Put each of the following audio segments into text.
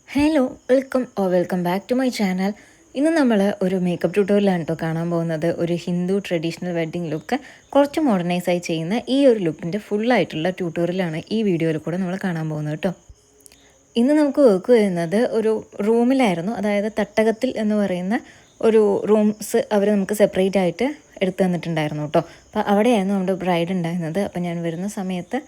Hello welcome back to my channel. ഇന്ന് നമ്മൾ ഒരു മേക്കപ്പ് ട്യൂട്ടോറിയലാണ് കേട്ടോ കാണാൻ പോകുന്നത്. ഒരു ഹിന്ദു ട്രഡീഷണൽ വെഡ്ഡിങ് ലുക്ക് കുറച്ച് മോഡേണൈസായി ചെയ്യുന്ന ഈ ഒരു ലുക്കിൻ്റെ ഫുള്ളായിട്ടുള്ള ട്യൂട്ടോറിയലാണ് ഈ വീഡിയോയിൽ കൂടെ നമ്മൾ കാണാൻ പോകുന്നത് കേട്ടോ. ഇന്ന് നമുക്ക് വർക്ക് വരുന്നത് ഒരു റൂമിലായിരുന്നു. അതായത് തട്ടകത്തിൽ എന്ന് പറയുന്ന ഒരു റൂംസ് അവർ നമുക്ക് സെപ്പറേറ്റ് ആയിട്ട് എടുത്തു തന്നിട്ടുണ്ടായിരുന്നു കേട്ടോ. അപ്പോൾ അവിടെയായിരുന്നു നമ്മുടെ ബ്രൈഡ് ഉണ്ടായിരുന്നത്. അപ്പോൾ ഞാൻ വരുന്ന സമയത്ത്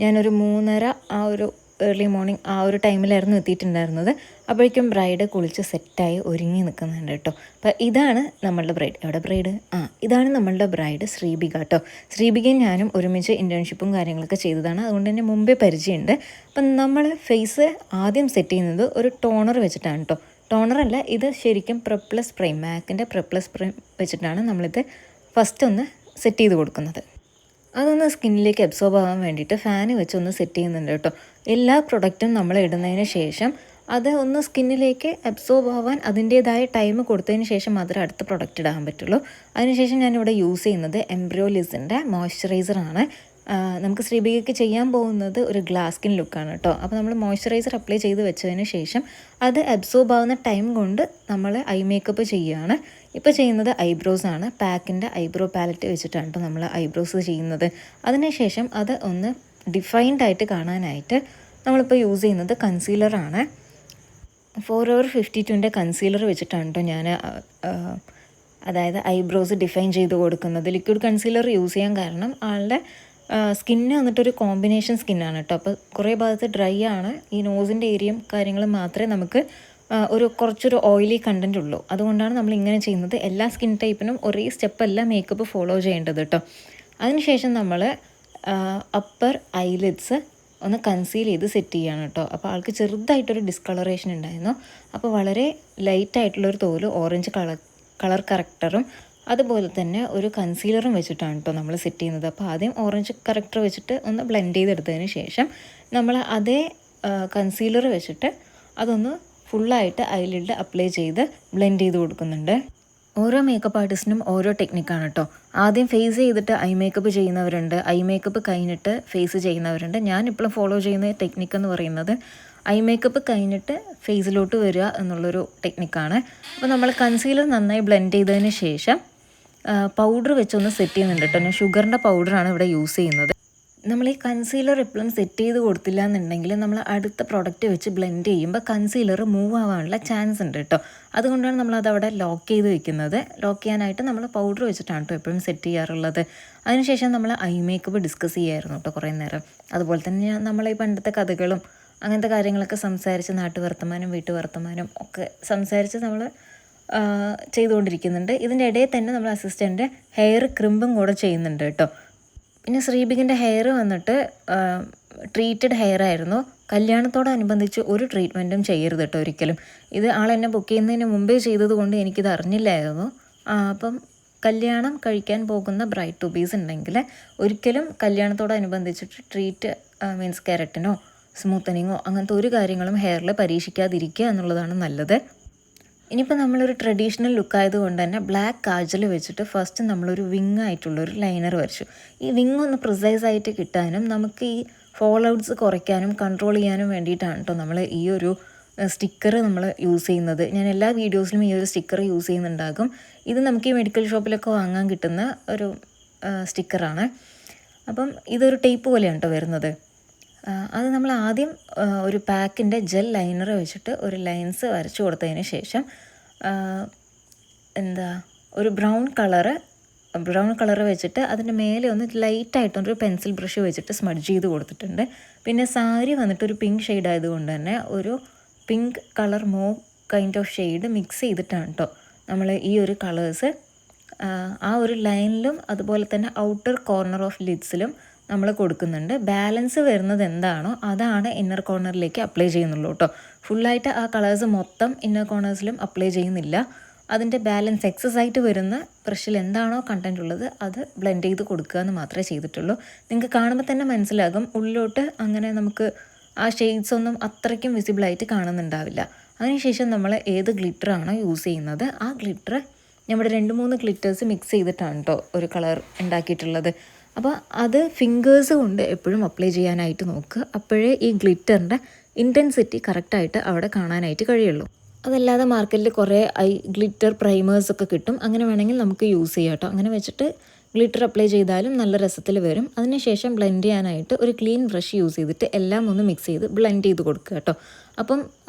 ഞാനൊരു 3:30 ആ ഒരു ഏർലി മോർണിംഗ് ആ ഒരു ടൈമിലായിരുന്നു എത്തിയിട്ടുണ്ടായിരുന്നത്. അപ്പോഴേക്കും ബ്രൈഡ് കുളിച്ച് സെറ്റായി ഒരുങ്ങി നിൽക്കുന്നുണ്ട് കേട്ടോ. അപ്പോൾ ഇതാണ് നമ്മളുടെ ബ്രൈഡ്. എവിടെ ബ്രൈഡ്? ഇതാണ് നമ്മളുടെ ബ്രൈഡ് ശ്രീബിക കേട്ടോ. ശ്രീബികയും ഞാനും ഒരുമിച്ച് ഇൻറ്റേൺഷിപ്പും കാര്യങ്ങളൊക്കെ ചെയ്തതാണ്. അതുകൊണ്ട് തന്നെ മുമ്പേ പരിചയമുണ്ട്. അപ്പം നമ്മൾ ഫേസ് ആദ്യം സെറ്റ് ചെയ്യുന്നത് ഒരു ടോണർ വെച്ചിട്ടാണ് കേട്ടോ. ടോണറല്ല, ഇത് ശരിക്കും പ്രെപ്ലസ് പ്രൈം, മാക്കിൻ്റെ പ്രെപ്ലസ് പ്രൈം വെച്ചിട്ടാണ് നമ്മളിത് ഫസ്റ്റ് ഒന്ന് സെറ്റ് ചെയ്ത് കൊടുക്കുന്നത്. അതൊന്ന് സ്കിന്നിലേക്ക് അബ്സോർബ് ആവാൻ വേണ്ടിയിട്ട് ഫാന് വെച്ച് ഒന്ന് സെറ്റ് ചെയ്യുന്നുണ്ട് കേട്ടോ. എല്ലാ പ്രൊഡക്റ്റും നമ്മൾ ഇടുന്നതിന് ശേഷം അത് ഒന്ന് സ്കിന്നിലേക്ക് അബ്സോർബ് ആവാൻ അതിൻ്റേതായ ടൈം കൊടുത്തതിന് ശേഷം മാത്രമേ അടുത്ത പ്രൊഡക്റ്റ് ഇടാൻ പറ്റുള്ളൂ. അതിനുശേഷം ഞാനിവിടെ യൂസ് ചെയ്യുന്നത് എംബ്രിയോലിസിൻ്റെ മോയ്സ്ചറൈസറാണ്. നമുക്ക് ശ്രീബികയ്ക്ക് ചെയ്യാൻ പോകുന്നത് ഒരു ഗ്ലാസ് സ്കിൻ ലുക്കാണ് കേട്ടോ. അപ്പോൾ നമ്മൾ മോയ്സ്ചറൈസർ അപ്ലൈ ചെയ്ത് വെച്ചതിന് ശേഷം അത് അബ്സോർബ് ആവുന്ന ടൈം കൊണ്ട് നമ്മൾ ഐ മേക്കപ്പ് ചെയ്യുകയാണ്. ഇപ്പോൾ ചെയ്യുന്നത് ഐബ്രോസ് ആണ്. പാക്കിൻ്റെ ഐബ്രോ പാലറ്റ് വെച്ചിട്ടാണ് കേട്ടോ നമ്മൾ ഐബ്രോസ് ചെയ്യുന്നത്. അതിനുശേഷം അത് ഒന്ന് ഡിഫൈൻഡ് ആയിട്ട് കാണാനായിട്ട് നമ്മളിപ്പോൾ യൂസ് ചെയ്യുന്നത് കൺസീലറാണ്. 4 52ൻ്റെ കൺസീലർ വെച്ചിട്ടാണ് കേട്ടോ ഞാൻ അതായത് ഐബ്രോസ് ഡിഫൈൻ ചെയ്ത് കൊടുക്കുന്നത്. ലിക്വിഡ് കൺസീലർ യൂസ് ചെയ്യാൻ കാരണം ആളുടെ സ്കിന്ന് വന്നിട്ടൊരു കോമ്പിനേഷൻ സ്കിന്നാണ് കേട്ടോ. അപ്പോൾ കുറേ ഭാഗത്ത് ഡ്രൈ ആണ്. ഈ നോസിൻ്റെ ഏരിയയും കാര്യങ്ങളും മാത്രമേ നമുക്ക് കുറച്ചൊരു ഓയിലി കണ്ടൻ്റ് ഉള്ളൂ. അതുകൊണ്ടാണ് നമ്മൾ ഇങ്ങനെ ചെയ്യുന്നത്. എല്ലാ സ്കിൻ ടൈപ്പിനും ഒരേ സ്റ്റെപ്പല്ല മേക്കപ്പ് ഫോളോ ചെയ്യേണ്ടത് കേട്ടോ. അതിനുശേഷം നമ്മൾ അപ്പർ ഐലിഡ്സ് ഒന്ന് കൺസീൽ ചെയ്ത് സെറ്റ് ചെയ്യുകയാണ് കേട്ടോ. അപ്പോൾ ആൾക്ക് ചെറുതായിട്ടൊരു ഡിസ്കളറേഷൻ ഉണ്ടായിരുന്നു. അപ്പോൾ വളരെ ലൈറ്റായിട്ടുള്ളൊരു തോല് ഓറഞ്ച് കളർ കറക്റ്ററും അതുപോലെ തന്നെ ഒരു കൺസീലറും വെച്ചിട്ടാണ് കേട്ടോ നമ്മൾ സെറ്റ് ചെയ്യുന്നത്. അപ്പോൾ ആദ്യം ഓറഞ്ച് കറക്റ്റർ വെച്ചിട്ട് ഒന്ന് ബ്ലെൻഡ് ചെയ്തെടുത്തതിന് ശേഷം നമ്മൾ അതേ കൺസീലർ വെച്ചിട്ട് അതൊന്ന് ഫുള്ളായിട്ട് ഐലിഡ് അപ്ലൈ ചെയ്ത് ബ്ലെൻഡ് ചെയ്ത് കൊടുക്കുന്നുണ്ട്. ഓരോ മേക്കപ്പ് ആർട്ടിസ്റ്റിനും ഓരോ ടെക്നിക്കാണ് കേട്ടോ. ആദ്യം ഫേസ് ചെയ്തിട്ട് ഐ മേക്കപ്പ് ചെയ്യുന്നവരുണ്ട്, ഐ മേക്കപ്പ് കഴിഞ്ഞിട്ട് ഫേസ് ചെയ്യുന്നവരുണ്ട്. ഞാനിപ്പോഴും ഫോളോ ചെയ്യുന്ന ടെക്നിക്ക് എന്ന് പറയുന്നത് ഐ മേക്കപ്പ് കഴിഞ്ഞിട്ട് ഫേസിലോട്ട് വരിക എന്നുള്ളൊരു ടെക്നിക്കാണ്. അപ്പോൾ നമ്മൾ കൺസീലർ നന്നായി ബ്ലെൻഡ് ചെയ്തതിന് ശേഷം പൗഡർ വെച്ചൊന്ന് സെറ്റ് ചെയ്യുന്നുണ്ട് കേട്ടോ. ഞാൻ ഷുഗറിൻ്റെ പൗഡറാണ് ഇവിടെ യൂസ് ചെയ്യുന്നത്. നമ്മൾ ഈ കൺസീലർ എപ്പോഴും സെറ്റ് ചെയ്ത് കൊടുത്തില്ല എന്നുണ്ടെങ്കിൽ നമ്മൾ അടുത്ത പ്രൊഡക്റ്റ് വെച്ച് ബ്ലെൻഡ് ചെയ്യുമ്പോൾ കൺസീലർ മൂവ് ആവാനുള്ള ചാൻസ് ഉണ്ട് കേട്ടോ. അതുകൊണ്ടാണ് നമ്മളതവിടെ ലോക്ക് ചെയ്ത് വെക്കുന്നത്. ലോക്ക് ചെയ്യാനായിട്ട് നമ്മൾ പൗഡർ വെച്ചിട്ടാണ് കേട്ടോ എപ്പോഴും സെറ്റ് ചെയ്യാറുള്ളത്. അതിനുശേഷം നമ്മൾ ഐ മേക്കപ്പ് ഡിസ്കസ് ചെയ്യായിരുന്നു കേട്ടോ കുറേ നേരം. അതുപോലെ തന്നെ നമ്മൾ ഈ പണ്ടത്തെ കഥകളും അങ്ങനത്തെ കാര്യങ്ങളൊക്കെ സംസാരിച്ച് നാട്ടുവർത്തമാനം വീട്ടുവർത്തമാനം ഒക്കെ സംസാരിച്ച് നമ്മൾ ചെയ്തുകൊണ്ടിരിക്കുന്നുണ്ട്. ഇതിൻ്റെ ഇടയിൽ തന്നെ നമ്മൾ അസിസ്റ്റൻ്റ് ഹെയർ ക്രിമ്പും കൂടെ ചെയ്യുന്നുണ്ട് കേട്ടോ. പിന്നെ ശ്രീബികിൻ്റെ ഹെയർ വന്നിട്ട് ട്രീറ്റഡ് ഹെയർ ആയിരുന്നു. കല്യാണത്തോടനുബന്ധിച്ച് ഒരു ട്രീറ്റ്മെൻറ്റും ചെയ്യരുത് കേട്ടോ ഒരിക്കലും. ഇത് ആളെന്നെ ബുക്ക് ചെയ്യുന്നതിന് മുമ്പേ ചെയ്തത് കൊണ്ട് എനിക്കിത് അറിഞ്ഞില്ലായിരുന്നു. അപ്പം കല്യാണം കഴിക്കാൻ പോകുന്ന ബ്രൈഡ് ടു ബീസ് ഉണ്ടെങ്കിൽ ഒരിക്കലും കല്യാണത്തോടനുബന്ധിച്ചിട്ട് മീൻസ് കെരട്ടിനോ സ്മൂത്തനിങ്ങോ അങ്ങനത്തെ ഒരു കാര്യങ്ങളും ഹെയറിൽ പരീക്ഷിക്കാതിരിക്കുക എന്നുള്ളതാണ് നല്ലത്. ഇനിയിപ്പോൾ നമ്മളൊരു ട്രഡീഷണൽ ലുക്കായത് കൊണ്ട് തന്നെ ബ്ലാക്ക് കാജൽ വെച്ചിട്ട് ഫസ്റ്റ് നമ്മളൊരു വിങ് ആയിട്ടുള്ളൊരു ലൈനർ വരച്ചു. ഈ വിങ് ഒന്ന് പ്രിസൈസ് ആയിട്ട് കിട്ടാനും നമുക്ക് ഈ ഫോൾ ഔട്ട്സ് കുറയ്ക്കാനും കൺട്രോൾ ചെയ്യാനും വേണ്ടിയിട്ടാണ് കേട്ടോ നമ്മൾ ഈ ഒരു സ്റ്റിക്കർ നമ്മൾ യൂസ് ചെയ്യുന്നത്. ഞാൻ എല്ലാ വീഡിയോസിലും ഈ ഒരു സ്റ്റിക്കർ യൂസ് ചെയ്യുന്നുണ്ടാകും. ഇത് നമുക്ക് ഈ മെഡിക്കൽ ഷോപ്പിലൊക്കെ വാങ്ങാൻ കിട്ടുന്ന ഒരു സ്റ്റിക്കറാണ്. അപ്പം ഇതൊരു ടേപ്പ് പോലെയാണ് കേട്ടോ വരുന്നത്. അത് നമ്മൾ ആദ്യം ഒരു പാക്കിൻ്റെ ജെൽ ലൈനർ വെച്ചിട്ട് ഒരു ലൈൻസ് വരച്ചു കൊടുത്തതിന് ശേഷം ഒരു ബ്രൗൺ കളറ് വെച്ചിട്ട് അതിൻ്റെ മേലെ ഒന്ന് ലൈറ്റായിട്ടൊരു പെൻസിൽ ബ്രഷ് വെച്ചിട്ട് സ്മഡ്ജ് ചെയ്ത് കൊടുത്തിട്ടുണ്ട്. പിന്നെ സാരി വന്നിട്ട് ഒരു പിങ്ക് ഷെയ്ഡ് ആയതുകൊണ്ട് തന്നെ ഒരു pink colour mauve kind of shade mix ചെയ്തിട്ടാണ് കേട്ടോ നമ്മൾ ഈ ഒരു കളേഴ്സ് ആ ഒരു ലൈനിലും അതുപോലെ തന്നെ ഔട്ടർ കോർണർ ഓഫ് ലിഡ്സിലും നമ്മൾ കൊടുക്കുന്നുണ്ട്. ബാലൻസ് വരുന്നത് എന്താണോ അതാണ് ഇന്നർ കോർണറിലേക്ക് അപ്ലൈ ചെയ്യുന്നുള്ളൂ കേട്ടോ. ഫുള്ളായിട്ട് ആ കളേഴ്സ് മൊത്തം ഇന്നർ കോർണേഴ്സിലും അപ്ലൈ ചെയ്യുന്നില്ല. അതിൻ്റെ ബാലൻസ് എക്സസ് ആയിട്ട് വരുന്ന ബ്രഷിൽ എന്താണോ കണ്ടൻറ് ഉള്ളത് അത് ബ്ലെൻഡ് ചെയ്ത് കൊടുക്കുക എന്ന് മാത്രമേ ചെയ്തിട്ടുള്ളൂ. നിങ്ങൾക്ക് കാണുമ്പോൾ തന്നെ മനസ്സിലാകും ഉള്ളിലോട്ട് അങ്ങനെ നമുക്ക് ആ ഷെയ്ഡ്സ് ഒന്നും അത്രയ്ക്കും വിസിബിളായിട്ട് കാണുന്നുണ്ടാവില്ല. അതിനുശേഷം നമ്മൾ ഏത് ഗ്ലിറ്ററാണോ യൂസ് ചെയ്യുന്നത് ആ ഗ്ലിറ്റർ നമ്മുടെ 2-3 ഗ്ലിറ്റേഴ്സ് മിക്സ് ചെയ്തിട്ടാണ് കേട്ടോ ഒരു കളർ ഉണ്ടാക്കിയിട്ടുള്ളത്. അപ്പോൾ അത് ഫിംഗേഴ്സ് കൊണ്ട് എപ്പോഴും അപ്ലൈ ചെയ്യാനായിട്ട് നോക്കുക. അപ്പോഴേ ഈ ഗ്ലിറ്ററിൻ്റെ ഇൻറ്റൻസിറ്റി കറക്റ്റായിട്ട് അവിടെ കാണാനായിട്ട് കഴിയുള്ളൂ. അതല്ലാതെ മാർക്കറ്റിൽ കുറേ ഗ്ലിറ്റർ പ്രൈമേഴ്സൊക്കെ കിട്ടും. അങ്ങനെ വേണമെങ്കിൽ നമുക്ക് യൂസ് ചെയ്യാം കേട്ടോ. അങ്ങനെ വെച്ചിട്ട് ഗ്ലിറ്റർ അപ്ലൈ ചെയ്താലും നല്ല രസത്തിൽ വരും. അതിനുശേഷം ബ്ലെൻഡ് ചെയ്യാനായിട്ട് ഒരു ക്ലീൻ ബ്രഷ് യൂസ് ചെയ്തിട്ട് എല്ലാം ഒന്ന് മിക്സ് ചെയ്ത് ബ്ലെൻഡ് ചെയ്ത് കൊടുക്കുക കേട്ടോ. അപ്പം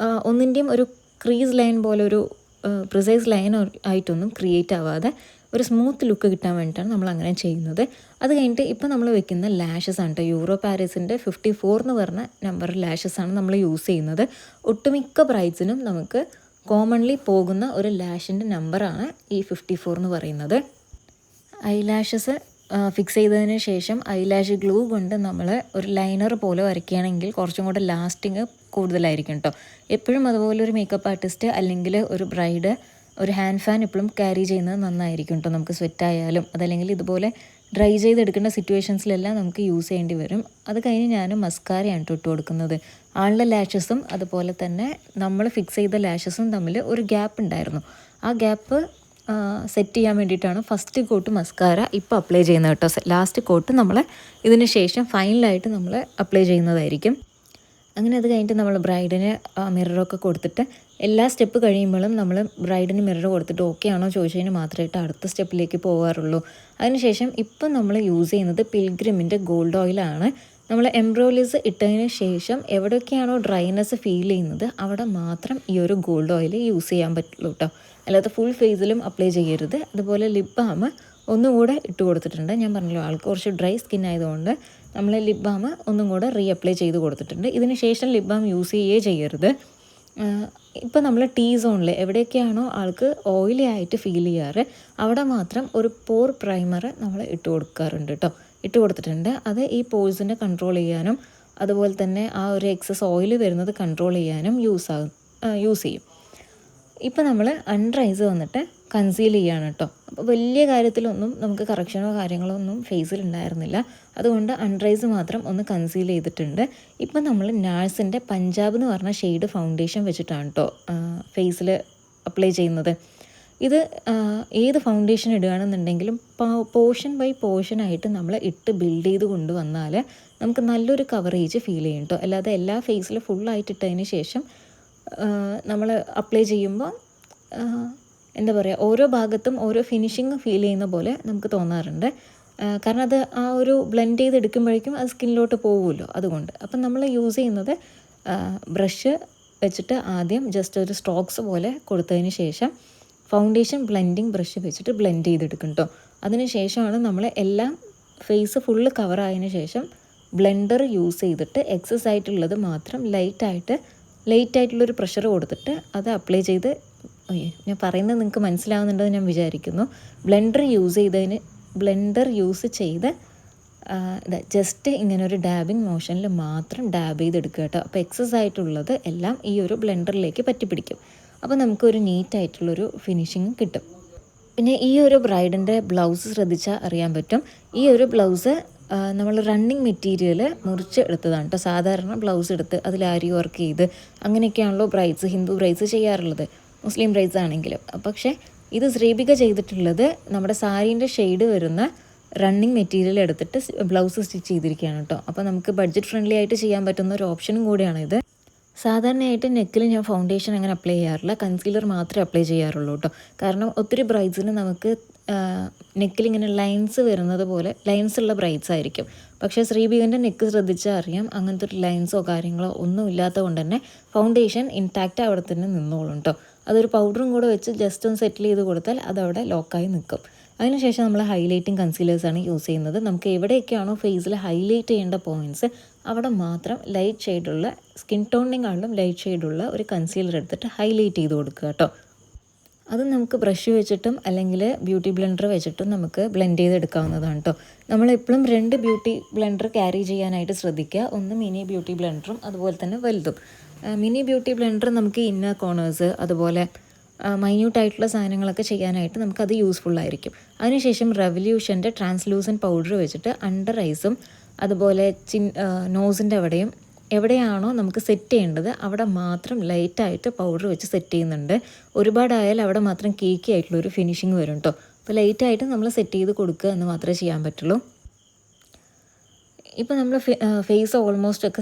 ഒന്നിൻ്റെയും ഒരു ക്രീസ് ലൈൻ പോലെ ഒരു പ്രിസൈസ് ലൈൻ ആയിട്ടൊന്നും ക്രിയേറ്റ് ആവാതെ ഒരു സ്മൂത്ത് ലുക്ക് കിട്ടാൻ വേണ്ടിയിട്ടാണ് നമ്മൾ അങ്ങനെ ചെയ്യുന്നത്. അത് കഴിഞ്ഞിട്ട് ഇപ്പോൾ നമ്മൾ വെക്കുന്ന ലാഷസ് ആണ് കേട്ടോ. യൂറോ പാരീസിൻ്റെ 54 എന്ന് പറഞ്ഞ നമ്പർ ലാഷസാണ് നമ്മൾ യൂസ് ചെയ്യുന്നത്. ഒട്ടുമിക്ക ബ്രൈഡ്സിനും നമുക്ക് കോമൺലി പോകുന്ന ഒരു ലാഷിൻ്റെ നമ്പറാണ് ഈ 54 എന്ന് പറയുന്നത്. ഐലാഷസ് ഫിക്സ് ചെയ്തതിന് ശേഷം ഐലാഷ് ഗ്ലൂ കൊണ്ട് നമ്മൾ ഒരു ലൈനർ പോലെ വരയ്ക്കുകയാണെങ്കിൽ കുറച്ചും കൂടെ ലാസ്റ്റിങ് കൂടുതലായിരിക്കും കേട്ടോ. എപ്പോഴും അതുപോലെ ഒരു മേക്കപ്പ് ആർട്ടിസ്റ്റ് അല്ലെങ്കിൽ ഒരു ബ്രൈഡ് ഒരു ഹാൻഡ് ഫാൻ എപ്പോഴും ക്യാരി ചെയ്യുന്നത് നന്നായിരിക്കും കേട്ടോ. നമുക്ക് സ്വെറ്റായാലും അതല്ലെങ്കിൽ ഇതുപോലെ ഡ്രൈ ചെയ്തെടുക്കേണ്ട സിറ്റുവേഷൻസിലെല്ലാം നമുക്ക് യൂസ് ചെയ്യേണ്ടി വരും. അത് കഴിഞ്ഞ് ഞാൻ മസ്കാരയാണ് ഇട്ട് കൊടുക്കുന്നത്. ആളുടെ ലാഷസും അതുപോലെ തന്നെ നമ്മൾ ഫിക്സ് ചെയ്ത ലാഷസും തമ്മിൽ ഒരു ഗ്യാപ്പ് ഉണ്ടായിരുന്നു. ആ ഗ്യാപ്പ് സെറ്റ് ചെയ്യാൻ വേണ്ടിയിട്ടാണ് ഫസ്റ്റ് കോട്ട് മസ്കാര ഇപ്പോൾ അപ്ലൈ ചെയ്യുന്നത് കേട്ടോ. ലാസ്റ്റ് കോട്ട് നമ്മൾ ഇതിന് ശേഷം ഫൈനലായിട്ട് നമ്മൾ അപ്ലൈ ചെയ്യുന്നതായിരിക്കും. അങ്ങനെ അത് കഴിഞ്ഞിട്ട് നമ്മൾ ബ്രൈഡിന് മിററൊക്കെ കൊടുത്തിട്ട് എല്ലാ സ്റ്റെപ്പ് കഴിയുമ്പോഴും നമ്മൾ ബ്രൈഡിന് മിറർ കൊടുത്തിട്ട് ഓക്കെ ആണോ ചോദിച്ചതിന് മാത്രമായിട്ട് അടുത്ത സ്റ്റെപ്പിലേക്ക് പോകാറുള്ളൂ. അതിനുശേഷം ഇപ്പം നമ്മൾ യൂസ് ചെയ്യുന്നത് പിൽഗ്രിമിൻ്റെ ഗോൾഡ് ഓയിലാണ്. നമ്മൾ എംബ്രോയിലീസ് ഇട്ടതിന് ശേഷം എവിടെയൊക്കെയാണോ ഡ്രൈനെസ് ഫീൽ ചെയ്യുന്നത് അവിടെ മാത്രം ഈ ഒരു ഗോൾഡ് ഓയിൽ യൂസ് ചെയ്യാൻ പറ്റുള്ളൂ കേട്ടോ. അല്ലാതെ ഫുൾ ഫേസിലും അപ്ലൈ ചെയ്യരുത്. അതുപോലെ ലിപ് ബാം ഒന്നും കൂടെ ഇട്ട് കൊടുത്തിട്ടുണ്ട്. ഞാൻ പറഞ്ഞല്ലോ ആൾക്ക് കുറച്ച് ഡ്രൈ സ്കിൻ ആയതുകൊണ്ട് നമ്മൾ ലിപ് ബാം ഒന്നും കൂടെ അപ്ലൈ ചെയ്ത് കൊടുത്തിട്ടുണ്ട്. ഇതിന് ശേഷം ലിപ് ബാം യൂസ് ചെയ്യരുത്. ഇപ്പോൾ നമ്മൾ ടീ സോണിൽ എവിടെയൊക്കെയാണോ ആൾക്ക് ഓയിലി ആയിട്ട് ഫീൽ ചെയ്യാറ് അവിടെ മാത്രം ഒരു പോർ പ്രൈമർ നമ്മൾ ഇട്ട് കൊടുത്തിട്ടുണ്ട്. അത് ഈ പോഴ്സിനെ കൺട്രോൾ ചെയ്യാനും അതുപോലെ തന്നെ ആ ഒരു എക്സസ് ഓയിൽ വരുന്നത് കൺട്രോൾ ചെയ്യാനും യൂസ് ചെയ്യും. ഇപ്പോൾ നമ്മൾ അൺറൈസ് വന്നിട്ട് കൺസീൽ ചെയ്യാണ് കേട്ടോ. അപ്പോൾ വലിയ കാര്യത്തിലൊന്നും നമുക്ക് കറക്ഷനോ കാര്യങ്ങളോ ഒന്നും ഫേസിൽ ഉണ്ടായിരുന്നില്ല. അതുകൊണ്ട് അൺറൈസ് മാത്രം ഒന്ന് കൺസീൽ ചെയ്തിട്ടുണ്ട്. ഇപ്പം നമ്മൾ നാഴ്സിൻ്റെ പഞ്ചാബ് എന്ന് പറഞ്ഞ ഷെയ്ഡ് ഫൗണ്ടേഷൻ വെച്ചിട്ടാണ് കേട്ടോ ഫേസിൽ അപ്ലൈ ചെയ്യുന്നത്. ഇത് ഏത് ഫൗണ്ടേഷൻ ഇടുകയാണെന്നുണ്ടെങ്കിലും പോർഷൻ ബൈ പോർഷനായിട്ട് നമ്മൾ ഇട്ട് ബിൽഡ് ചെയ്ത് കൊണ്ടുവന്നാൽ നമുക്ക് നല്ലൊരു കവറേജ് ഫീൽ ചെയ്യും കേട്ടോ. അല്ലാതെ എല്ലാ ഫേസിലും ഫുള്ളായിട്ട് ഇട്ടതിന് ശേഷം നമ്മൾ അപ്ലൈ ചെയ്യുമ്പോൾ എന്താ പറയുക ഓരോ ഭാഗത്തും ഓരോ ഫിനിഷിങ് ഫീൽ ചെയ്യുന്ന പോലെ നമുക്ക് തോന്നാറുണ്ട്. കാരണം അത് ആ ഒരു ബ്ലെൻഡ് ചെയ്തെടുക്കുമ്പോഴേക്കും അത് സ്കിന്നിലോട്ട് പോകുമല്ലോ, അതുകൊണ്ട്. അപ്പം നമ്മൾ യൂസ് ചെയ്യുന്നത് ബ്രഷ് വെച്ചിട്ട് ആദ്യം ജസ്റ്റ് ഒരു സ്ട്രോക്സ് പോലെ കൊടുത്തതിന് ശേഷം ഫൗണ്ടേഷൻ ബ്ലെൻഡിങ് ബ്രഷ് വെച്ചിട്ട് ബ്ലെൻഡ് ചെയ്തെടുക്കും കേട്ടോ. അതിന് ശേഷമാണ് നമ്മൾ എല്ലാം ഫേസ് ഫുള്ള് കവറായതിന് ശേഷം ബ്ലെൻഡർ യൂസ് ചെയ്തിട്ട് എക്സസ് ആയിട്ടുള്ളത് മാത്രം ലൈറ്റായിട്ടുള്ളൊരു പ്രഷർ കൊടുത്തിട്ട് അത് അപ്ലൈ ചെയ്ത് ഞാൻ പറയുന്നത് നിങ്ങൾക്ക് മനസ്സിലാവുന്നുണ്ടെന്ന് ഞാൻ വിചാരിക്കുന്നു. ബ്ലെൻഡർ യൂസ് ചെയ്ത് ജസ്റ്റ് ഇങ്ങനെ ഒരു ഡാബിങ് മോഷനിൽ മാത്രം ഡാബ് ചെയ്തെടുക്കുക കേട്ടോ. അപ്പോൾ എക്സസ് ആയിട്ടുള്ളത് എല്ലാം ഈ ഒരു ബ്ലെൻഡറിലേക്ക് പറ്റിപ്പിടിക്കും. അപ്പോൾ നമുക്കൊരു നീറ്റായിട്ടുള്ളൊരു ഫിനിഷിങ് കിട്ടും. പിന്നെ ഈ ഒരു ബ്രൈഡിൻ്റെ ബ്ലൗസ് ശ്രദ്ധിച്ചാൽ അറിയാൻ പറ്റും. ഈ ഒരു ബ്ലൗസ് നമ്മൾ റണ്ണിങ് മെറ്റീരിയൽ മുറിച്ച് എടുത്തതാണ് കേട്ടോ. സാധാരണ ബ്ലൗസ് എടുത്ത് അതിൽ ആരി വർക്ക് ചെയ്ത് അങ്ങനെയൊക്കെയാണല്ലോ ഹിന്ദു ബ്രൈഡ്സ് ചെയ്യാറുള്ളത്, മുസ്ലിം ബ്രൈഡ്സ് ആണെങ്കിലും. പക്ഷേ ഇത് ശ്രീബിക ചെയ്തിട്ടുള്ളത് നമ്മുടെ സാരീൻ്റെ ഷെയ്ഡ് വരുന്ന റണ്ണിങ് മെറ്റീരിയൽ എടുത്തിട്ട് ബ്ലൗസ് സ്റ്റിച്ച് ചെയ്തിരിക്കുകയാണ് കേട്ടോ. അപ്പോൾ നമുക്ക് ബഡ്ജറ്റ് ഫ്രണ്ട്ലി ആയിട്ട് ചെയ്യാൻ പറ്റുന്ന ഒരു ഓപ്ഷനും കൂടിയാണിത്. സാധാരണയായിട്ട് നെക്കിൽ ഞാൻ ഫൗണ്ടേഷൻ അങ്ങനെ അപ്ലൈ ചെയ്യാറില്ല, കൺസീലർ മാത്രമേ അപ്ലൈ ചെയ്യാറുള്ളൂ കേട്ടോ. കാരണം ഒത്തിരി ബ്രൈഡ്സിന് നമുക്ക് നെക്കിലിങ്ങനെ ലൈൻസ് വരുന്നത് പോലെ ലൈൻസ് ഉള്ള ബ്രൈഡ്സ് ആയിരിക്കും. പക്ഷേ ശ്രീബികൻ്റെ നെക്ക് ശ്രദ്ധിച്ചാൽ അറിയാം അങ്ങനത്തെ ഒരു ലൈൻസോ കാര്യങ്ങളോ ഒന്നും ഇല്ലാത്തത് കൊണ്ട് തന്നെ ഫൗണ്ടേഷൻ ഇൻടാക്റ്റ് അവിടെ തന്നെ നിന്നോളും കേട്ടോ. അതൊരു പൗഡറും കൂടെ വെച്ച് ജസ്റ്റ് ഒന്ന് സെറ്റിൽ ചെയ്ത് കൊടുത്താൽ അതവിടെ ലോക്കായി നിൽക്കും. അതിനുശേഷം നമ്മൾ ഹൈലൈറ്റിംഗ് കൺസീലേഴ്സാണ് യൂസ് ചെയ്യുന്നത്. നമുക്ക് എവിടെയൊക്കെയാണോ ഫേസിൽ ഹൈലൈറ്റ് ചെയ്യേണ്ട പോയിൻറ്റ്സ് അവിടെ മാത്രം ലൈറ്റ് ഷെയ്ഡുള്ള സ്കിൻ ടോണിനെക്കാളും ലൈറ്റ് ഷെയ്ഡുള്ള ഒരു കൺസീലർ എടുത്തിട്ട് ഹൈലൈറ്റ് ചെയ്ത് കൊടുക്കുക കേട്ടോ. അത് നമുക്ക് ബ്രഷ് വെച്ചിട്ടും അല്ലെങ്കിൽ ബ്യൂട്ടി ബ്ലെൻഡർ വെച്ചിട്ടും നമുക്ക് ബ്ലെൻഡ് ചെയ്തെടുക്കാവുന്നതാണ് കേട്ടോ. നമ്മളെപ്പോഴും 2 ബ്യൂട്ടി ബ്ലെൻഡർ ക്യാരി ചെയ്യാനായിട്ട് ശ്രദ്ധിക്കുക. ഒന്ന് മിനി ബ്യൂട്ടി ബ്ലെൻഡറും അതുപോലെ തന്നെ വലുതും. മിനി ബ്യൂട്ടി ബ്ലെൻഡർ നമുക്ക് ഇന്നർ കോർണേഴ്സ് അതുപോലെ മൈന്യൂട്ടായിട്ടുള്ള സാധനങ്ങളൊക്കെ ചെയ്യാനായിട്ട് നമുക്കത് യൂസ്ഫുള്ളായിരിക്കും. അതിനുശേഷം റെവല്യൂഷൻ്റെ ട്രാൻസ്ലൂസൻറ്റ് പൗഡർ വെച്ചിട്ട് അണ്ടർ ഐസും അതുപോലെ നോസിൻ്റെ എവിടെയാണോ നമുക്ക് സെറ്റ് ചെയ്യേണ്ടത് അവിടെ മാത്രം ലൈറ്റായിട്ട് പൗഡർ വെച്ച് സെറ്റ് ചെയ്യുന്നുണ്ട്. ഒരുപാടായാൽ അവിടെ മാത്രം കേക്കി ആയിട്ടുള്ളൊരു ഫിനിഷിങ് വരും കേട്ടോ. അപ്പോൾ ലൈറ്റായിട്ട് നമ്മൾ സെറ്റ് ചെയ്ത് കൊടുക്കുക എന്ന് മാത്രമേ ചെയ്യാൻ പറ്റുള്ളൂ. ഇപ്പോൾ നമ്മൾ ഫേസ് ഓൾമോസ്റ്റ് ഒക്കെ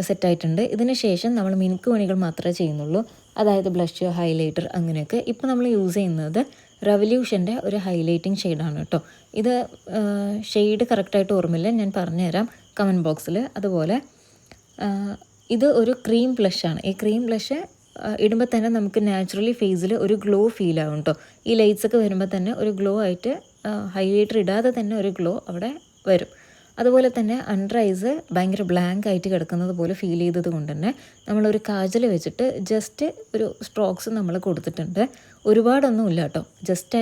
സെറ്റായിട്ടുണ്ട്. ഇതിന് ശേഷം നമ്മൾ മിനുക്ക് പണികൾ മാത്രമേ ചെയ്യുന്നുള്ളൂ. അതായത് ബ്ലഷ്, ഹൈലൈറ്റർ അങ്ങനെയൊക്കെ. ഇപ്പോൾ നമ്മൾ യൂസ് ചെയ്യുന്നത് റെവല്യൂഷൻ്റെ ഒരു ഹൈലൈറ്റിംഗ് ഷെയ്ഡാണ് കേട്ടോ. ഇത് ഷെയ്ഡ് കറക്റ്റായിട്ട് ഓർമ്മയില്ല, ഞാൻ പറഞ്ഞുതരാം കമൻറ്റ് ബോക്സിൽ. അതുപോലെ ഇത് ഒരു ക്രീം ബ്ലഷാണ്. ഈ ക്രീം ബ്ലഷ് ഇടുമ്പോൾ തന്നെ നമുക്ക് നാച്ചുറലി ഫേസിൽ ഒരു ഗ്ലോ ഫീൽ ആവും കേട്ടോ. ഈ ലൈറ്റ്സൊക്കെ വരുമ്പോൾ തന്നെ ഒരു ഗ്ലോ ആയിട്ട്, ഹൈലൈറ്റർ ഇടാതെ തന്നെ ഒരു ഗ്ലോ അവിടെ വരും. അതുപോലെ തന്നെ അണ്ടർ ഐസ് ഭയങ്കര ബ്ലാങ്ക് ആയിട്ട് കിടക്കുന്നത് പോലെ ഫീൽ ചെയ്തത് കൊണ്ട് തന്നെ നമ്മളൊരു കാജൽ വെച്ചിട്ട് ജസ്റ്റ് ഒരു സ്ട്രോക്സ് നമ്മൾ കൊടുത്തിട്ടുണ്ട്. ഒരുപാടൊന്നുമില്ല കേട്ടോ, ജസ്റ്റ്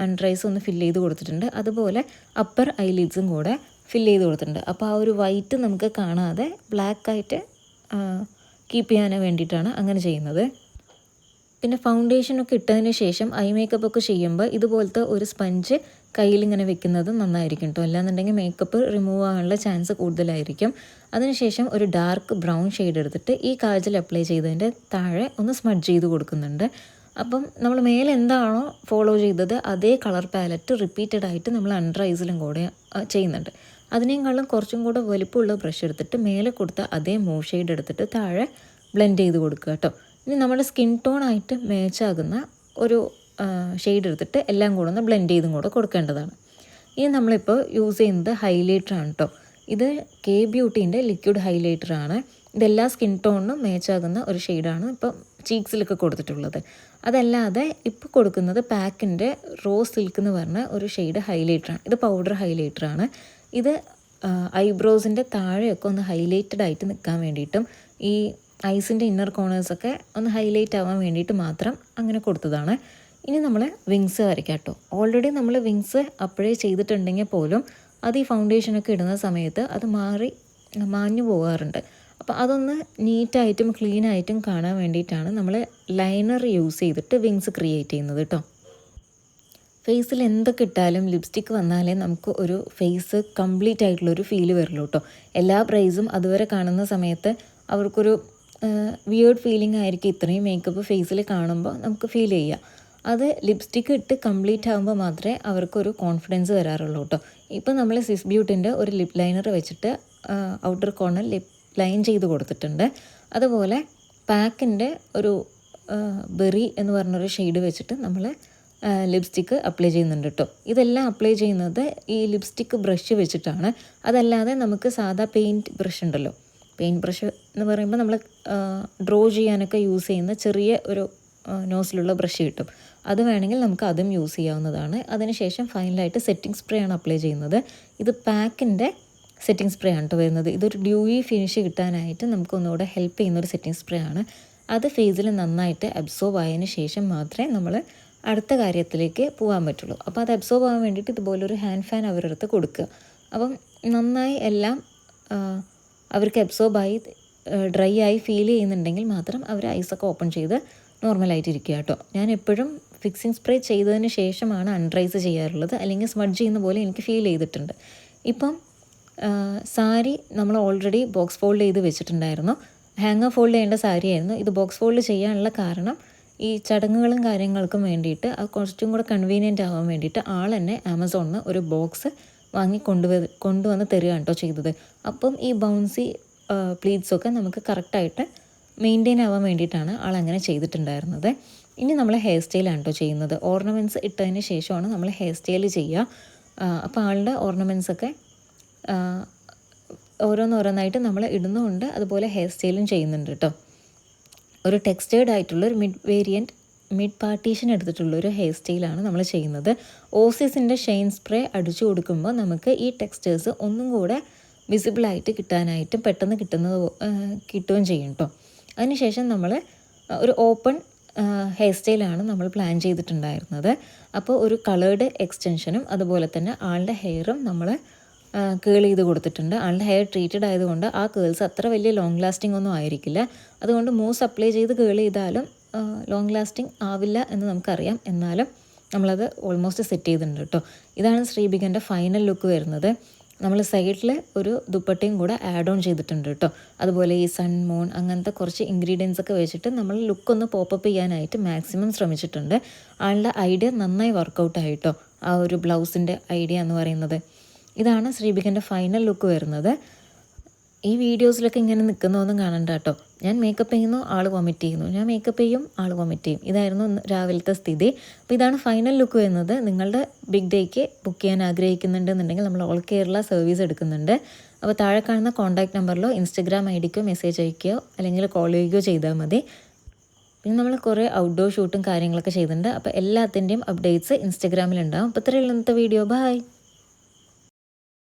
അണ്ടർ ഐസ് ഒന്ന് ഫില്ല് ചെയ്ത് കൊടുത്തിട്ടുണ്ട്. അതുപോലെ അപ്പർ ഐലിഡ്സും കൂടെ ഫില്ല് ചെയ്ത് കൊടുത്തിട്ടുണ്ട്. അപ്പോൾ ആ ഒരു വൈറ്റ് നമുക്ക് കാണാതെ ബ്ലാക്കായിട്ട് കീപ്പ് ചെയ്യാൻ വേണ്ടിയിട്ടാണ് അങ്ങനെ ചെയ്യുന്നത്. പിന്നെ ഫൗണ്ടേഷനൊക്കെ ഇട്ടതിന് ശേഷം ഐ മേക്കപ്പ് ഒക്കെ ചെയ്യുമ്പോൾ ഇതുപോലത്തെ ഒരു സ്പഞ്ച് കയ്യിലിങ്ങനെ വെക്കുന്നത് നന്നായിരിക്കും കേട്ടോ. അല്ലാന്നുണ്ടെങ്കിൽ മേക്കപ്പ് റിമൂവ് ആകാനുള്ള ചാൻസ് കൂടുതലായിരിക്കും. അതിനുശേഷം ഒരു ഡാർക്ക് ബ്രൗൺ ഷെയ്ഡ് എടുത്തിട്ട് ഈ കാജൽ അപ്ലൈ ചെയ്തതിൻ്റെ താഴെ ഒന്ന് സ്മഡ്ജ് ചെയ്ത് കൊടുക്കുന്നുണ്ട്. അപ്പം നമ്മൾ മേലെ എന്താണോ ഫോളോ ചെയ്തത് അതേ കളർ പാലറ്റ് റിപ്പീറ്റഡ് ആയിട്ട് നമ്മൾ അണ്ടർ ഐസിലും കൂടെ ചെയ്യുന്നുണ്ട്. അതിനേക്കാളും കുറച്ചും കൂടെ വലുപ്പമുള്ള ബ്രഷ് എടുത്തിട്ട് മേലെ കൊടുത്ത അതേ മൂവ് ഷെയ്ഡ് എടുത്തിട്ട് താഴെ ബ്ലെൻഡ് ചെയ്ത് കൊടുക്കുക കേട്ടോ. ഇനി നമ്മുടെ സ്കിൻ ടോണായിട്ട് മാച്ചാകുന്ന ഒരു ഷെയ്ഡ് എടുത്തിട്ട് എല്ലാം കൂടെ ഒന്ന് ബ്ലെൻഡ് ചെയ്തും കൂടെ കൊടുക്കേണ്ടതാണ്. ഇനി നമ്മളിപ്പോൾ യൂസ് ചെയ്യുന്നത് ഹൈലൈറ്ററാണ് കേട്ടോ. ഇത് കെ ബ്യൂട്ടീൻ്റെ ലിക്വിഡ് ഹൈലൈറ്ററാണ്. ഇതെല്ലാ സ്കിൻ ടോണിനും മാച്ചാകുന്ന ഒരു ഷെയ്ഡാണ് ഇപ്പം ചീക്സിലൊക്കെ കൊടുത്തിട്ടുള്ളത്. അതല്ലാതെ ഇപ്പോൾ കൊടുക്കുന്നത് പാക്കിൻ്റെ റോസ് സിൽക്ക് എന്ന് പറഞ്ഞ ഒരു ഷെയ്ഡ് ഹൈലൈറ്ററാണ്. ഇത് പൗഡർ ഹൈലൈറ്ററാണ്. ഇത് ഐബ്രോസിൻ്റെ താഴെയൊക്കെ ഒന്ന് ഹൈലൈറ്റഡ് ആയിട്ട് നിൽക്കാൻ വേണ്ടിയിട്ടും ഈ ഐസിൻ്റെ ഇന്നർ കോർണേഴ്സൊക്കെ ഒന്ന് ഹൈലൈറ്റ് ആവാൻ വേണ്ടിയിട്ട് മാത്രം അങ്ങനെ കൊടുത്തതാണ്. ഇനി നമ്മൾ വിങ്സ് വരയ്ക്കാം കേട്ടോ. ഓൾറെഡി നമ്മൾ വിങ്സ് അപ്പോഴേ ചെയ്തിട്ടുണ്ടെങ്കിൽ പോലും അത് ഈ ഫൗണ്ടേഷനൊക്കെ ഇടുന്ന സമയത്ത് അത് മാഞ്ഞു പോകാറുണ്ട്. അപ്പോൾ അതൊന്ന് നീറ്റായിട്ടും ക്ലീനായിട്ടും കാണാൻ വേണ്ടിയിട്ടാണ് നമ്മൾ ലൈനർ യൂസ് ചെയ്തിട്ട് വിങ്സ് ക്രിയേറ്റ് ചെയ്യുന്നത് കേട്ടോ. ഫേസിൽ എന്തൊക്കെ ഇട്ടാലും ലിപ്സ്റ്റിക്ക് വന്നാലേ നമുക്ക് ഒരു ഫേസ് കംപ്ലീറ്റ് ആയിട്ടുള്ളൊരു ഫീല് വരുള്ളൂ കേട്ടോ. എല്ലാ പ്രൈസും അതുവരെ കാണുന്ന സമയത്ത് അവർക്കൊരു വിയേർഡ് ഫീലിംഗ് ആയിരിക്കും ഇത്രയും മേക്കപ്പ് ഫേസിൽ കാണുമ്പോൾ നമുക്ക് ഫീൽ ചെയ്യുക. അത് ലിപ്സ്റ്റിക്ക് ഇട്ട് കംപ്ലീറ്റ് ആകുമ്പോൾ മാത്രമേ അവർക്കൊരു കോൺഫിഡൻസ് വരാറുള്ളൂ കേട്ടോ. ഇപ്പോൾ നമ്മൾ സിസ് ബ്യൂട്ടിൻ്റെ ഒരു ലിപ് ലൈനർ വെച്ചിട്ട് ഔട്ടർ കോർണർ ലിപ് ലൈൻ ചെയ്ത് കൊടുത്തിട്ടുണ്ട്. അതുപോലെ പാക്കിൻ്റെ ഒരു ബെറി എന്ന് പറഞ്ഞൊരു ഷെയ്ഡ് വെച്ചിട്ട് നമ്മൾ ലിപ്സ്റ്റിക്ക് അപ്ലൈ ചെയ്യുന്നുണ്ട് കേട്ടോ. ഇതെല്ലാം അപ്ലൈ ചെയ്യുന്നത് ഈ ലിപ്സ്റ്റിക്ക് ബ്രഷ് വെച്ചിട്ടാണ്. അതല്ലാതെ നമുക്ക് സാധാ പെയിൻറ്റ് ബ്രഷ് ഉണ്ടല്ലോ, പെയിൻറ്റ് ബ്രഷ് എന്ന് പറയുമ്പോൾ നമ്മൾ ഡ്രോ ചെയ്യാനൊക്കെ യൂസ് ചെയ്യുന്ന ചെറിയ ഒരു നോസിലുള്ള ബ്രഷ് കിട്ടും. അത് വേണമെങ്കിൽ നമുക്ക് അതും യൂസ് ചെയ്യാവുന്നതാണ്. അതിനുശേഷം ഫൈനലായിട്ട് സെറ്റിംഗ് സ്പ്രേ ആണ് അപ്ലൈ ചെയ്യുന്നത്. ഇത് പാക്കിൻ്റെ സെറ്റിംഗ് സ്പ്രേ ആണ് കേട്ടോ വരുന്നത്. ഇതൊരു ഡ്യൂയി ഫിനിഷ് കിട്ടാനായിട്ട് നമുക്കൊന്നുകൂടെ ഹെൽപ്പ് ചെയ്യുന്നൊരു സെറ്റിംഗ് സ്പ്രേ ആണ്. അത് ഫേസിൽ നന്നായിട്ട് അബ്സോർബ് ആയതിനു ശേഷം മാത്രമേ നമ്മൾ അടുത്ത കാര്യത്തിലേക്ക് പോകാൻ പറ്റുള്ളൂ. അപ്പോൾ അത് അബ്സോർബ് ആകാൻ വേണ്ടിയിട്ട് ഇതുപോലൊരു ഹാൻഡ് ഫാൻ അവരുടെ അടുത്ത് കൊടുക്കുക. അപ്പം നന്നായി എല്ലാം അവർക്ക് അബ്സോർബായി ഡ്രൈ ആയി ഫീൽ ചെയ്യുന്നുണ്ടെങ്കിൽ മാത്രം അവർ ഐസൊക്കെ ഓപ്പൺ ചെയ്ത് നോർമലായിട്ടിരിക്കുക കേട്ടോ. ഞാൻ എപ്പോഴും ഫിക്സിങ് സ്പ്രേ ചെയ്തതിന് ശേഷമാണ് അൺഡ്രൈസ് ചെയ്യാറുള്ളത്, അല്ലെങ്കിൽ സ്മഡ്ജ് ചെയ്യുന്ന പോലെ എനിക്ക് ഫീൽ ചെയ്തിട്ടുണ്ട്. ഇപ്പം സാരി നമ്മൾ ഓൾറെഡി ബോക്സ് ഫോൾഡ് ചെയ്ത് വെച്ചിട്ടുണ്ടായിരുന്നു. ഹാങ്ങർ ഫോൾഡ് ചെയ്യേണ്ട സാരിയായിരുന്നു. ഇത് ബോക്സ് ഫോൾഡ് ചെയ്യാനുള്ള കാരണം ഈ ചടങ്ങുകളും കാര്യങ്ങൾക്കും വേണ്ടിയിട്ട് അത് കുറച്ചും കൂടെ കൺവീനിയൻ്റ് ആവാൻ വേണ്ടിയിട്ട് ആൾ തന്നെ ആമസോണിൽ നിന്ന് ഒരു ബോക്സ് വാങ്ങി കൊണ്ടുവന്ന് തരികയാണ് കേട്ടോ ചെയ്തത്. അപ്പം ഈ ബൗൺസി പ്ലീറ്റ്സൊക്കെ നമുക്ക് കറക്റ്റായിട്ട് മെയിൻറ്റെയിൻ ആവാൻ വേണ്ടിയിട്ടാണ് ആൾ അങ്ങനെ ചെയ്തിട്ടുണ്ടായിരുന്നത്. ഇനി നമ്മൾ ഹെയർ സ്റ്റൈലാണ് കേട്ടോ ചെയ്യുന്നത്. ഓർണമെൻറ്റ്സ് ഇട്ടതിന് ശേഷമാണ് നമ്മൾ ഹെയർ സ്റ്റൈൽ ചെയ്യുക. അപ്പോൾ ആളുടെ ഓർണമെൻറ്റ്സൊക്കെ ഓരോന്നോരോന്നായിട്ട് നമ്മൾ ഇടുന്നുമുണ്ട്, അതുപോലെ ഹെയർ സ്റ്റൈലും ചെയ്യുന്നുണ്ട് കേട്ടോ. ഒരു ടെക്സ്റ്റേർഡ് ആയിട്ടുള്ളൊരു മിഡ് പാർട്ടീഷൻ എടുത്തിട്ടുള്ളൊരു ഹെയർ സ്റ്റൈലാണ് നമ്മൾ ചെയ്യുന്നത്. ഓസിസിൻ്റെ ഷൈൻ സ്പ്രേ അടിച്ചു കൊടുക്കുമ്പോൾ നമുക്ക് ഈ ടെക്സ്റ്റേഴ്സ് ഒന്നും കൂടെ വിസിബിളായിട്ട് കിട്ടാനായിട്ട് പെട്ടെന്ന് കിട്ടുകയും ചെയ്യും കേട്ടോ. അതിനുശേഷം നമ്മൾ ഒരു ഓപ്പൺ ഹെയർ സ്റ്റൈലാണ് നമ്മൾ പ്ലാൻ ചെയ്തിട്ടുണ്ടായിരുന്നത്. അപ്പോൾ ഒരു കളേർഡ് എക്സ്റ്റൻഷനും അതുപോലെ തന്നെ ആളുടെ ഹെയറും നമ്മൾ കേൾ ചെയ്ത് കൊടുത്തിട്ടുണ്ട്. ആളുടെ ഹെയർ ട്രീറ്റഡ് ആയതുകൊണ്ട് ആ കേൾസ് അത്ര വലിയ ലോങ് ലാസ്റ്റിംഗ് ഒന്നും ആയിരിക്കില്ല. അതുകൊണ്ട് മൂസ് അപ്ലൈ ചെയ്ത് കേൾ ചെയ്താലും ലോങ് ലാസ്റ്റിംഗ് ആവില്ല എന്ന് നമുക്കറിയാം. എന്നാലും നമ്മളത് ഓൾമോസ്റ്റ് സെറ്റ് ചെയ്തിട്ടുണ്ട് കേട്ടോ. ഇതാണ് ശ്രീബികൻ്റെ ഫൈനൽ ലുക്ക് വരുന്നത്. നമ്മൾ സൈഡിൽ ഒരു ദുപ്പട്ടയും കൂടെ ആഡ് ഓൺ ചെയ്തിട്ടുണ്ട് കേട്ടോ. അതുപോലെ ഈ സൺ മൂൺ അങ്ങനത്തെ കുറച്ച് ഇൻഗ്രീഡിയൻസ് ഒക്കെ വെച്ചിട്ട് നമ്മൾ ലുക്കൊന്ന് പോപ്പപ്പ് ചെയ്യാനായിട്ട് മാക്സിമം ശ്രമിച്ചിട്ടുണ്ട്. ആളുടെ ഐഡിയ നന്നായി വർക്കൗട്ട് ആയിട്ടോ, ആ ഒരു ബ്ലൗസിൻ്റെ ഐഡിയ എന്ന് പറയുന്നത്. ഇതാണ് ശ്രീബികൻ്റെ ഫൈനൽ ലുക്ക് വരുന്നത്. ഈ വീഡിയോസിലൊക്കെ ഇങ്ങനെ നിൽക്കുന്നതൊന്നും കാണണ്ട കേട്ടോ. ഞാൻ മേക്കപ്പ് ചെയ്യുന്നു, ആൾ വൊമിറ്റ് ചെയ്യുന്നു, ഞാൻ മേക്കപ്പ് ചെയ്യും, ആൾ വൊമിറ്റ് ചെയ്യും. ഇതായിരുന്നു രാവിലത്തെ സ്ഥിതി. അപ്പോൾ ഇതാണ് ഫൈനൽ ലുക്ക് വരുന്നത്. നിങ്ങളുടെ ബിഗ് ഡേക്ക് ബുക്ക് ചെയ്യാൻ ആഗ്രഹിക്കുന്നുണ്ടെന്നുണ്ടെങ്കിൽ നമ്മൾ ഓൾ കേരള സർവീസ് എടുക്കുന്നുണ്ട്. അപ്പോൾ താഴെ കാണുന്ന കോൺടാക്റ്റ് നമ്പറിലോ ഇൻസ്റ്റഗ്രാം ഐഡിക്കോ മെസ്സേജ് അയക്കുകയോ അല്ലെങ്കിൽ കോൾ ചെയ്യുകയോ ചെയ്താൽ മതി. പിന്നെ നമ്മൾ കുറേ ഔട്ട്ഡോർ ഷൂട്ടും കാര്യങ്ങളൊക്കെ ചെയ്തിട്ടുണ്ട്. അപ്പോൾ എല്ലാത്തിൻ്റെയും അപ്ഡേറ്റ്സ് ഇൻസ്റ്റഗ്രാമിലുണ്ടാകും. അപ്പോൾ ഇത്രയുള്ള ഇന്നത്തെ വീഡിയോ. ബൈ.